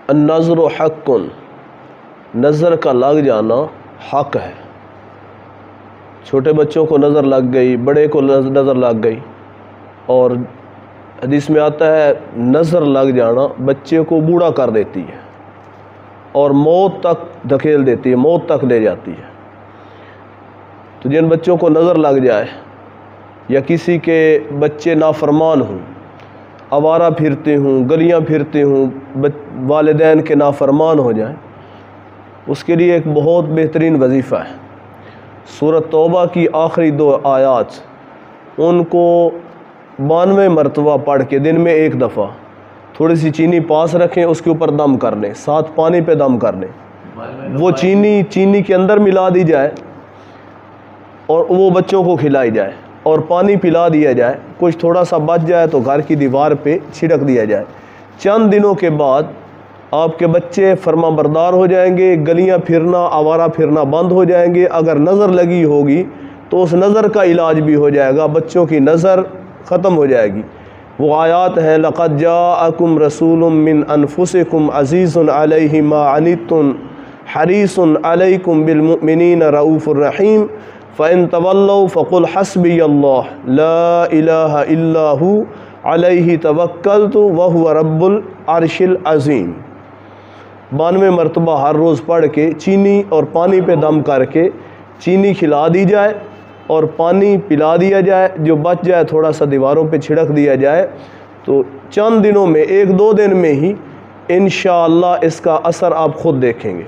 النظر حق، نظر کا لگ جانا حق ہے۔ چھوٹے بچوں کو نظر لگ گئی، بڑے کو نظر لگ گئی، اور حدیث میں آتا ہے نظر لگ جانا بچے کو بوڑھا کر دیتی ہے اور موت تک دھکیل دیتی ہے، موت تک لے جاتی ہے۔ تو جن بچوں کو نظر لگ جائے یا کسی کے بچے نافرمان ہوں، آوارہ پھرتے ہوں، گلیاں پھرتے ہوں، والدین کے نافرمان ہو جائیں، اس کے لیے ایک بہت بہترین وظیفہ ہے۔ سورۃ توبہ کی آخری 2 آیات ان کو 92 مرتبہ پڑھ کے دن میں 1 دفعہ تھوڑی سی چینی پاس رکھیں، اس کے اوپر دم کر لیں، ساتھ پانی پہ دم کر لیں، وہ چینی کے اندر ملا دی جائے اور وہ بچوں کو کھلائی جائے اور پانی پلا دیا جائے، کچھ تھوڑا سا بچ جائے تو گھر کی دیوار پہ چھڑک دیا جائے۔ چند دنوں کے بعد آپ کے بچے فرما بردار ہو جائیں گے، گلیاں پھرنا، آوارہ پھرنا بند ہو جائیں گے۔ اگر نظر لگی ہوگی تو اس نظر کا علاج بھی ہو جائے گا، بچوں کی نظر ختم ہو جائے گی۔ وہ آیات ہیں لَقَدْ جَاءَكُمْ رَسُولٌ مِّنْ أَنفُسِكُمْ عَزِيزٌ عَلَيْهِ مَا عَنِتُّمْ حَرِيصٌ عَلَيْكُمْ بِالْمُؤْمِنِينَ رَءُوفٌ رَحِيمٌ فَإِن تَوَلَّوْا فَقُلْ حَسْبِيَ اللَّهُ لَا إِلَٰهَ إِلَّا هُوَ عَلَيْهِ تَوَكَّلْتُ وَهُوَ رَبُّ الْعَرْشِ الْعَظِيمِ۔ 92 مرتبہ ہر روز پڑھ کے چینی اور پانی پہ دم کر کے چینی کھلا دی جائے اور پانی پلا دیا جائے، جو بچ جائے تھوڑا سا دیواروں پہ چھڑک دیا جائے، تو چند دنوں میں 1-2 دن میں ہی انشاءاللہ اس کا اثر آپ خود دیکھیں گے۔